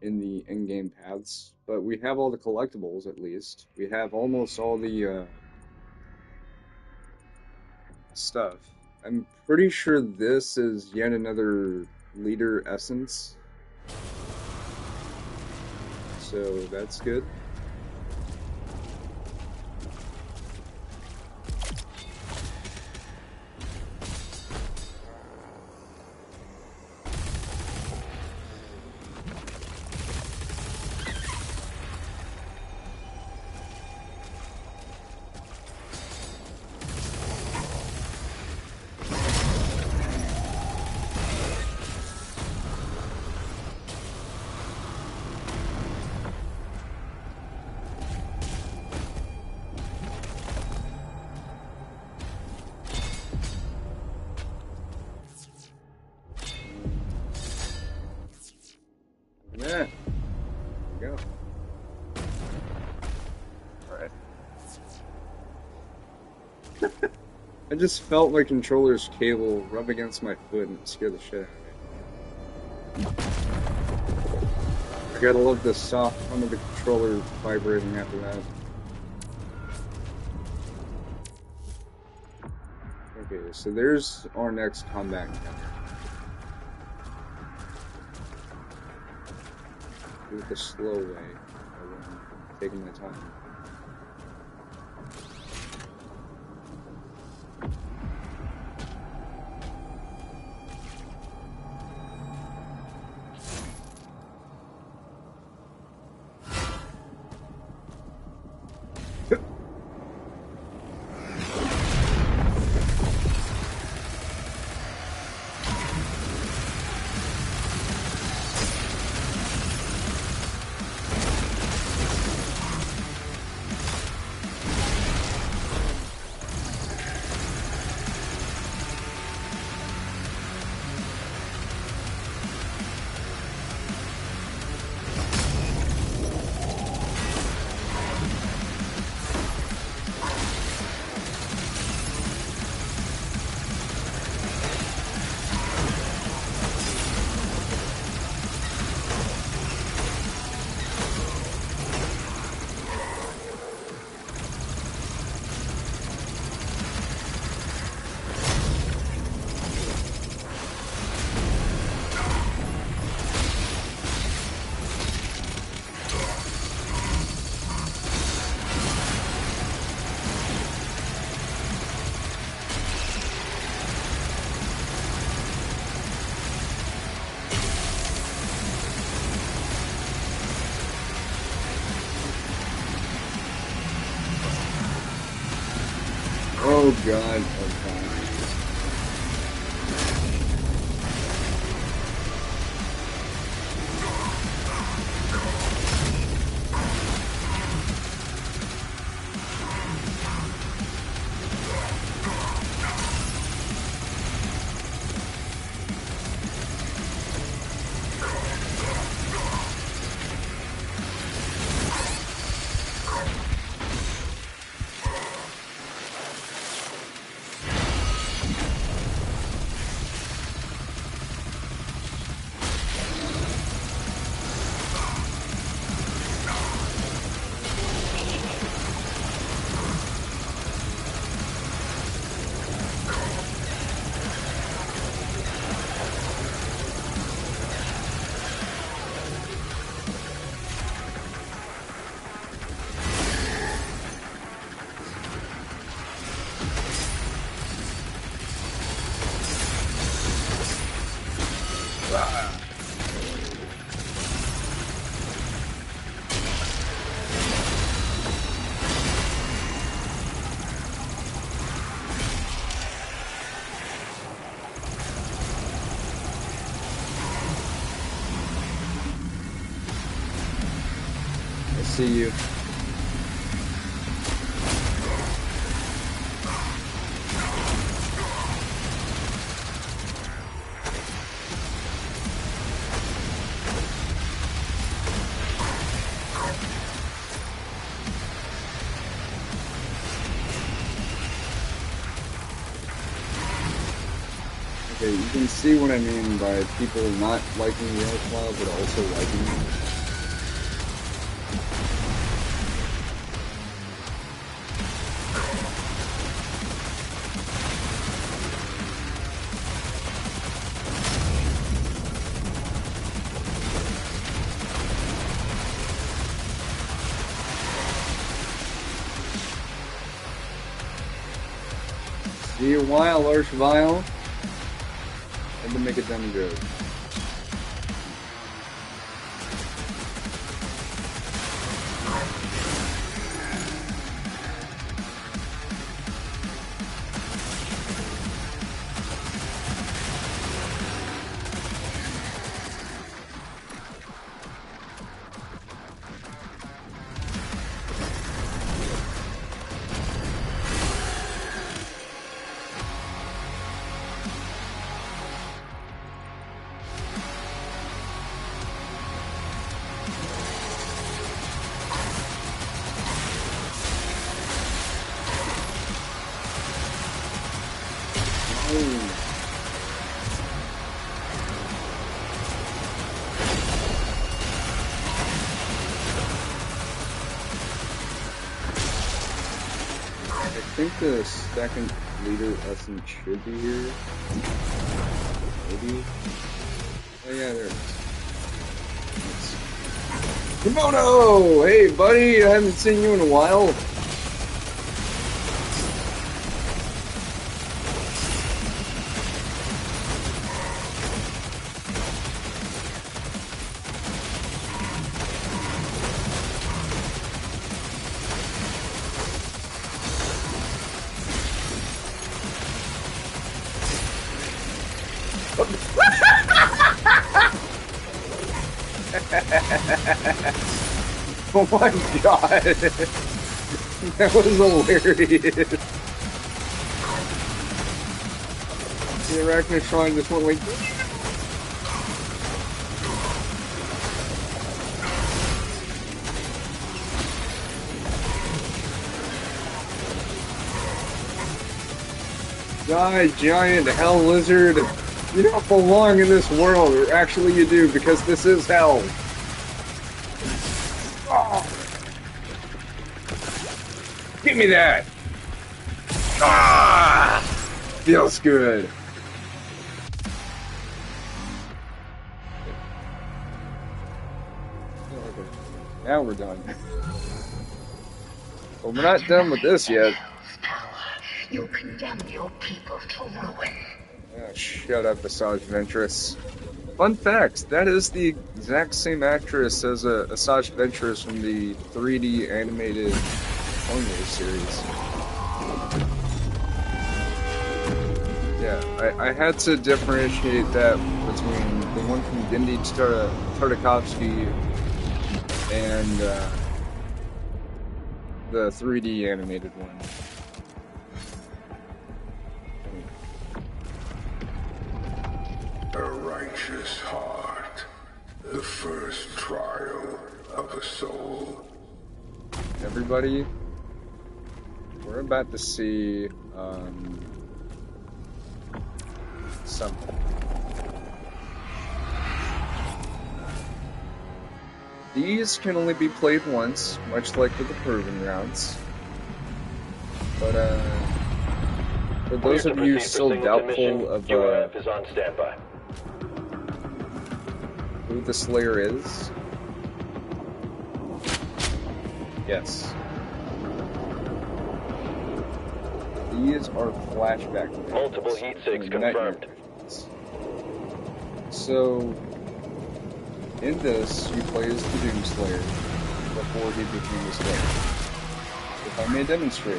in the in-game paths, but we have all the collectibles at least. We have almost all the stuff. I'm pretty sure this is yet another leader essence, so that's good. just felt my controller's cable rub against my foot and it scared the shit out of me. I gotta love the soft hum of the controller vibrating after that. Okay, so there's our next combat encounter. Do it the slow way. I'm taking my time. Oh god, okay. I see you. Okay, you can see what I mean by people not liking the art style, but also liking it. See a while, Archvile. Had to make it done good. the second leader essence should be here. Maybe. Oh yeah, there it is. Kimono! Hey buddy, I haven't seen you in a while. Oh my god! That was hilarious! The Arachnotron just went like... Die, giant hell lizard! You don't belong in this world, or actually you do, because this is hell! Oh. Give me that! Ah! Feels good. Now we're done. But we're not done with this yet. You condemn your people to ruin. Oh, shut up, Asajj Ventress. Fun fact, that is the exact same actress as Asajj Ventress from the 3D animated Clone Wars series. Yeah, I had to differentiate that between the one from Genndy Tartakovsky and the 3D animated one. A righteous heart, the first trial of a soul. Everybody, we're about to see something. These can only be played once, much like with the Proving Grounds. But for those of you still doubtful of is on standby. who the Slayer is, yes. These are flashback events. Multiple heat sinks confirmed. So, in this, you play as the Doomslayer before he became the Slayer. If I may demonstrate.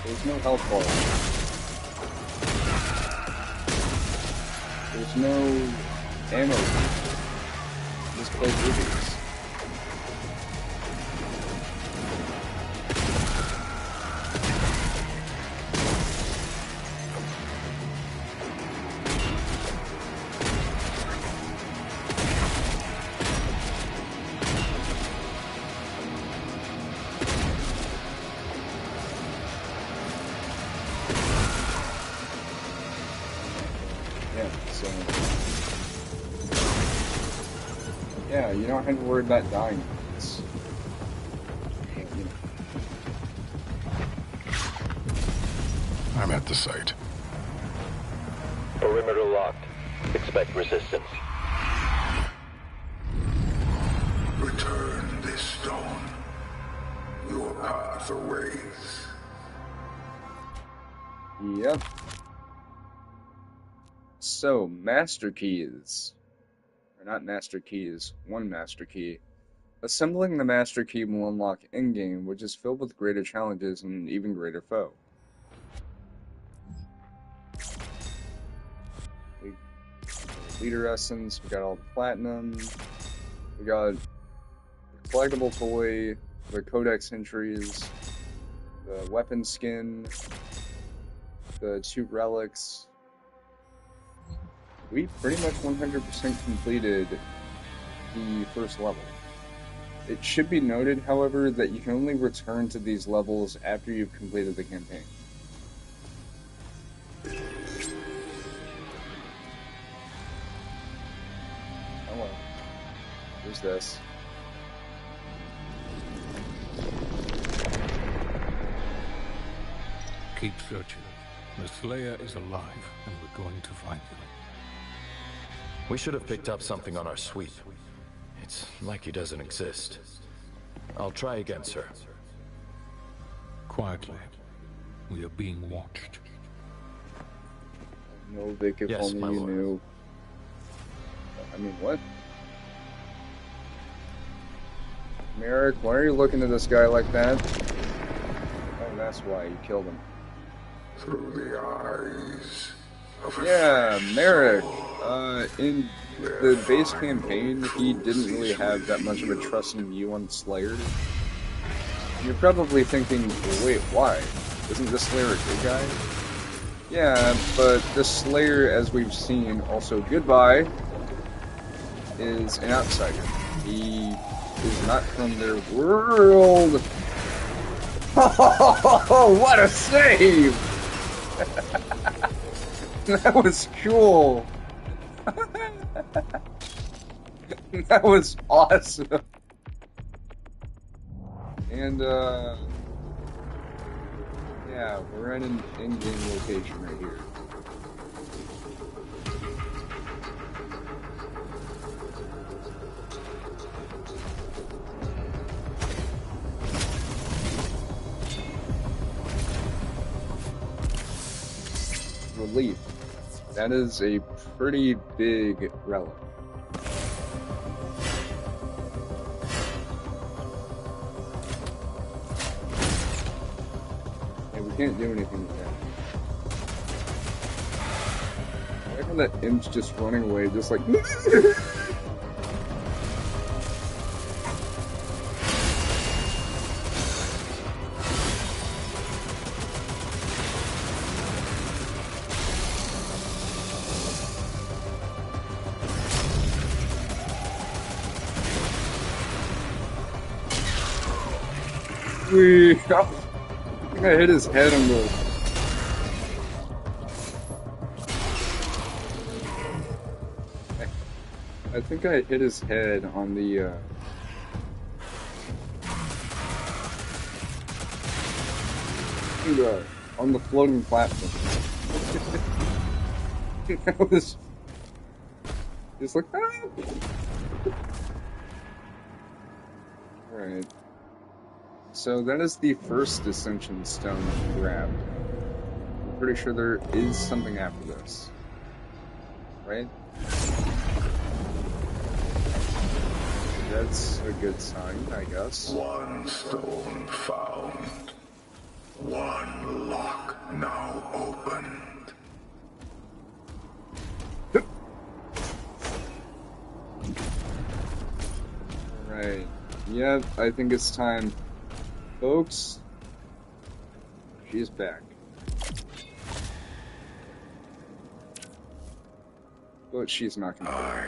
There's no health bar. There's no ammo. Just play rubies. Yeah, you don't have to worry about dying. It's, you know. I'm at the site. Perimeter locked. Expect resistance. Return this stone. Your path awaits. Yep. So, master keys. Or not master keys, one master key. Assembling the master key will unlock endgame, which is filled with greater challenges and an even greater foe. Leader essence, we got all the platinum, we got the collectible toy, the codex entries, the weapon skin, the 2 relics. We pretty much 100% completed the first level. It should be noted, however, that you can only return to these levels after you've completed the campaign. this. Keep searching. The Slayer is alive, and we're going to find him. We should have picked up something on our sweep. It's like he doesn't exist. I'll try again, sir. Quietly. We are being watched. No, Vic, if Yes, only my you lord. knew. I mean, what? Merrick, why are you looking at this guy like that? Oh, that's why you killed him. Through the eyes of a Yeah, fresh Merrick. soul. In the base campaign, he didn't really have that much of a trusting view on Slayer. You're probably thinking, well, wait, why? Isn't the Slayer a good guy? Yeah, but the Slayer, as we've seen, also Goodbye, is an outsider. He is not from their world. Oh, what a save! That was cool. That was awesome. And, yeah, we're in an in-game location right here. Relief. That is a pretty big relic. And we can't do anything with that. I like how that imp's just running away, just like... I think I hit his head on the... I think I hit his head on the, on the floating platform. That was... Just like... Ah! Alright. So that is the first Ascension Stone grabbed. I'm pretty sure there is something after this. Right? That's a good sign, I guess. One stone found. One lock now opened. Right. Yep, I think it's time. Folks, she's back. But she's not gonna. I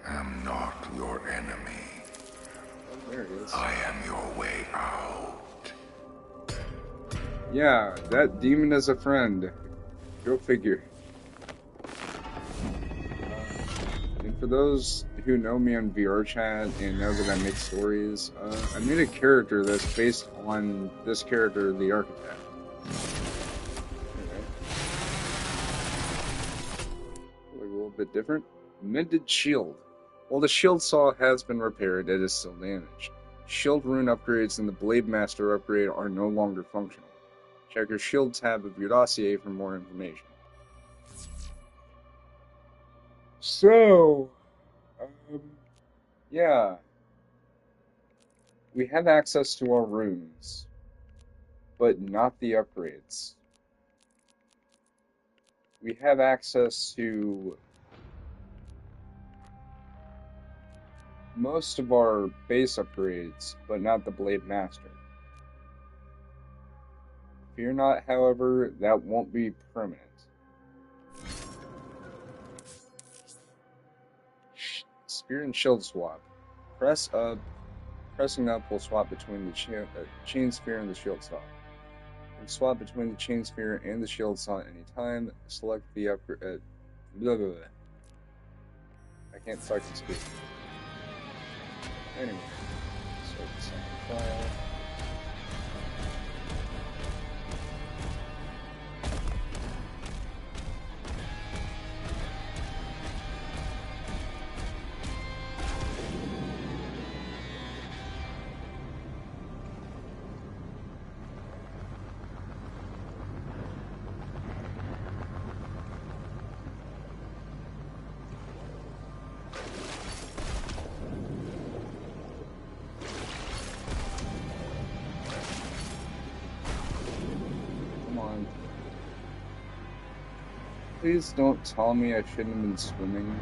am not your enemy. Oh, there it is. I am your way out. Yeah, that demon is a friend. Go figure. And for those who know me on VR chat and know that I make stories, I made a character that's based on this character, the Architect. Okay. A little bit different. Mended shield. While the shield saw has been repaired, it is still damaged. Shield rune upgrades and the Blade Master upgrade are no longer functional. Check your shield tab of your dossier for more information. So, yeah. We have access to our runes, but not the upgrades. We have access to most of our base upgrades, but not the Blade Master. Fear not, however, that won't be permanent. Spear and shield swap. Pressing up will swap between the chain spear and the shield saw. And swap between the chain spear and the shield saw at any time. Select the upgrade. Blah, blah, blah. I can't fucking speak. Anyway, start the second trial. Come on. Please don't tell me I shouldn't have been swimming.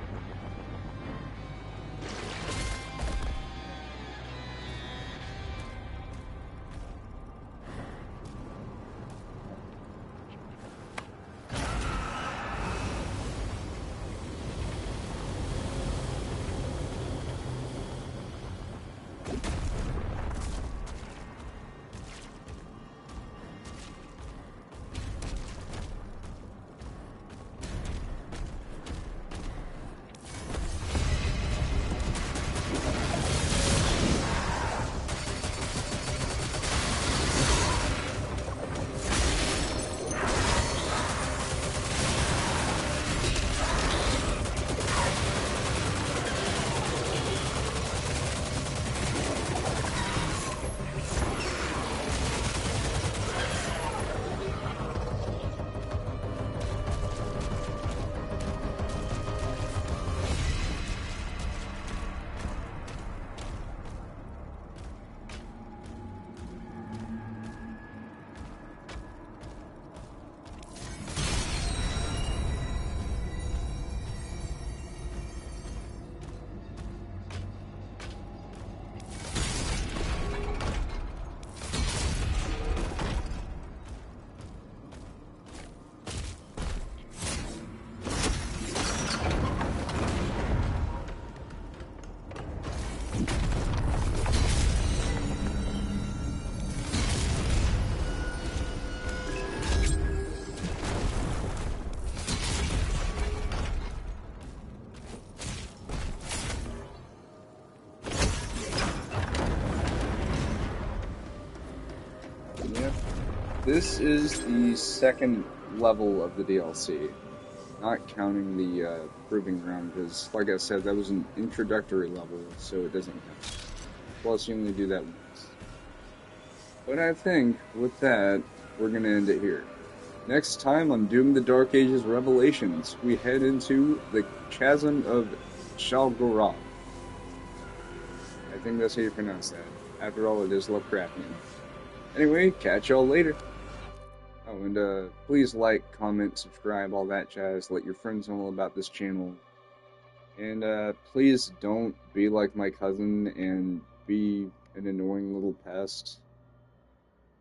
Yep. This is the second level of the DLC, not counting the proving ground, because, like I said, that was an introductory level, so it doesn't count. Plus, you only do that once. But I think, with that, we're going to end it here. Next time on Doom the Dark Ages Revelations, we head into the Chasm of Shalgorov. I think that's how you pronounce that. After all, it is Lovecraftian. Anyway, catch y'all later. Oh, and please like, comment, subscribe, all that jazz. Let your friends know about this channel. And please don't be like my cousin and be an annoying little pest.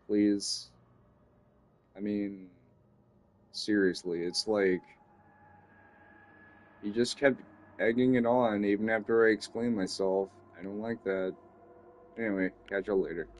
Please. I mean, seriously, it's like, he just kept egging it on even after I explained myself. I don't like that. Anyway, catch y'all later.